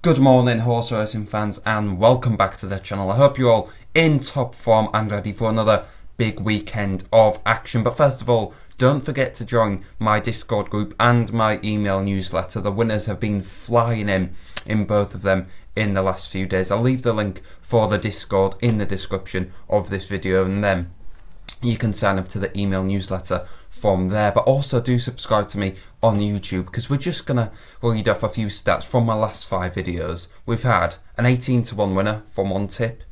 Good morning, horse racing fans, and welcome back to the channel. I hope you're all in top form and ready for another big weekend of action. But first of all, don't forget to join my Discord group and my email newsletter. The winners have been flying in both of them in the last few days. I'll leave the link for the Discord in the description of this video, and then you can sign up to the email newsletter from there. But also do subscribe to me on YouTube, because we're just going to read off a few stats from my last 5 videos. We've had an 18-1 winner from one tip,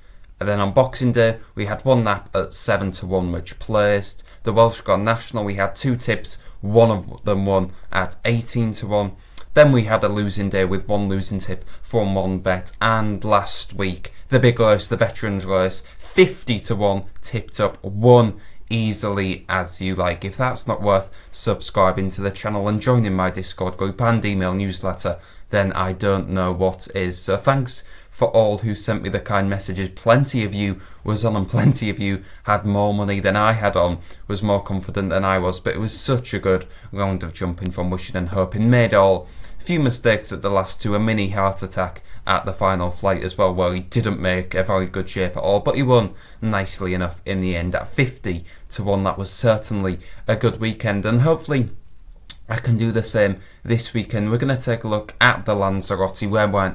and then on Boxing Day we had one nap at 7-1 which placed. The Welsh Grand National, we had 2 tips, one of them won at 18-1. Then we had a losing day with one losing tip from one bet, and last week the big race, the Veterans race, 50-1 tipped up, won easily as you like. If that's not worth subscribing to the channel and joining my Discord group and email newsletter, then I don't know what is. So thanks for all who sent me the kind messages. Plenty of you was on, and plenty of you had more money than I had on, was more confident than I was. But it was such a good round of jumping from wishing and hoping. Made all few mistakes at the last two, a mini heart attack at the final flight as well, where he didn't make a very good shape at all, but he won nicely enough in the end at 50-1. That was certainly a good weekend, and hopefully I can do the same this weekend. We're going to take a look at the Lanzarote,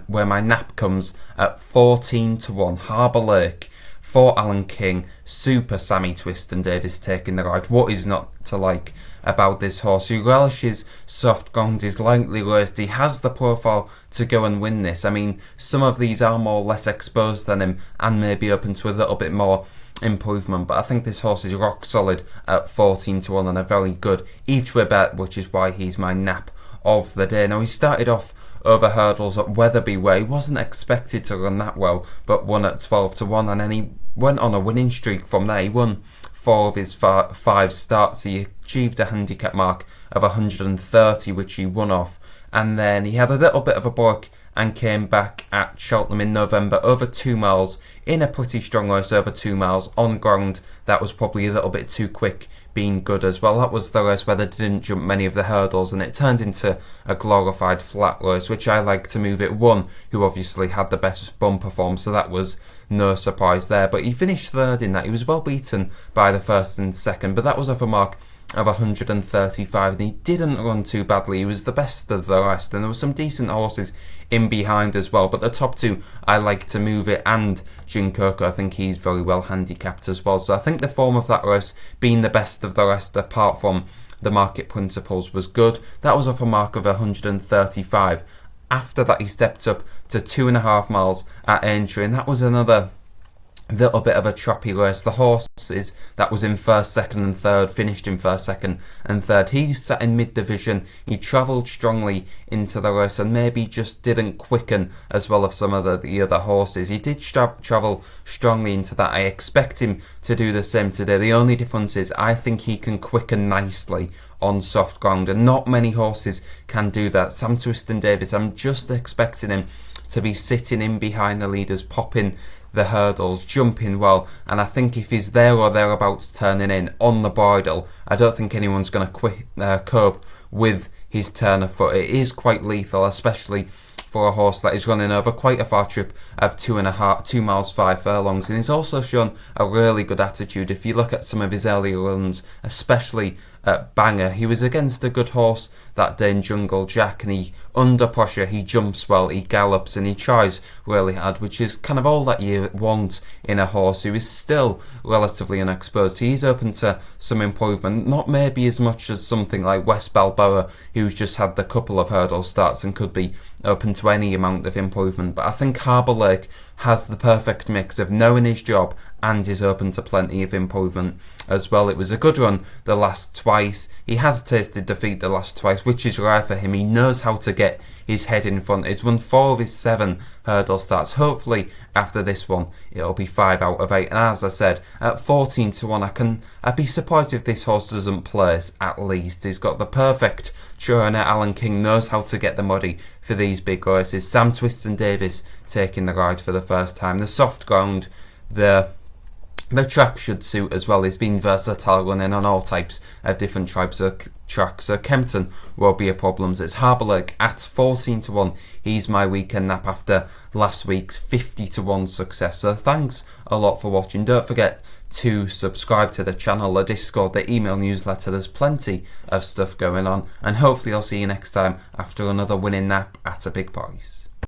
where my nap comes at 14-1. Harbour Lake for Alan King, Super Sammy Twiston-Davies taking the ride. What is not to like about this horse, who relishes soft ground, is lightly raced. He has the profile to go and win this. I mean, some of these are more or less exposed than him and maybe open to a little bit more improvement, but I think this horse is rock solid at 14-1 and a very good each way bet, which is why he's my nap of the day. Now, he started off over hurdles at Wetherby, where he wasn't expected to run that well, but won at 12-1, and then he went on a winning streak from there. He won 4 of his 5 starts. He achieved a handicap mark of 130, which he won off, and then he had a little bit of a break and came back at Cheltenham in November over 2 miles in a pretty strong race over 2 miles on ground that was probably a little bit too quick, being good as well. That was the race where they didn't jump many of the hurdles, and it turned into a glorified flat race, which I like to move it. One who obviously had the best bumper form, so that was no surprise there, but he finished third in that. He was well beaten by the first and second, but that was off a mark of 135, and he didn't run too badly. He was the best of the rest, and there were some decent horses in behind as well, but the top 2 I like to move it, and Jinkoko, I think he's very well handicapped as well. So I think the form of that race, being the best of the rest apart from the market principles, was good. That was off a mark of 135. After that he stepped up to 2.5 miles at Aintree, and that was another little bit of a choppy race. The horses that was in first, second and third finished in first, second and third. He sat in mid-division. He travelled strongly into the race and maybe just didn't quicken as well as some of the other horses. He did travel strongly into that. I expect him to do the same today. The only difference is I think he can quicken nicely on soft ground, and not many horses can do that. Sam Twiston-Davies, I'm just expecting him to be sitting in behind the leaders, popping the hurdles, jumping well, and I think if he's there or thereabouts turning in on the bridle, I don't think anyone's going to cope with his turn of foot. It is quite lethal, especially for a horse that is running over quite a far trip of 2 miles 5 furlongs, and he's also shown a really good attitude. If you look at some of his earlier runs, especially at Bangor, he was against a good horse that day in Jungle Jack, and he, under pressure, he jumps well, he gallops, and he tries really hard, which is kind of all that you want in a horse who is still relatively unexposed. He's open to some improvement, not maybe as much as something like West Balboa, who's just had the couple of hurdle starts and could be open to any amount of improvement, but I think Harbour Lake has the perfect mix of knowing his job and is open to plenty of improvement as well. It was a good run the last twice. He has tasted defeat the last twice, which is rare for him. He knows how to get his head in front. He's won 4 of his 7 hurdle starts. Hopefully after this one it'll be 5 out of 8, and as I said, at 14-1 I'd be surprised if this horse doesn't place at least. He's got the perfect trainer. Alan King knows how to get them ready for these big races. Sam Twiston-Davies taking the ride for the first time. The soft ground, the track should suit as well. He's been versatile, running on all types of different track, so Kempton won't be a problem. It's Harbourlake at 14-1. He's my weekend nap after last week's 50-1 success. So thanks a lot for watching. Don't forget to subscribe to the channel, the Discord, the email newsletter. There's plenty of stuff going on, and hopefully I'll see you next time after another winning nap at a big price.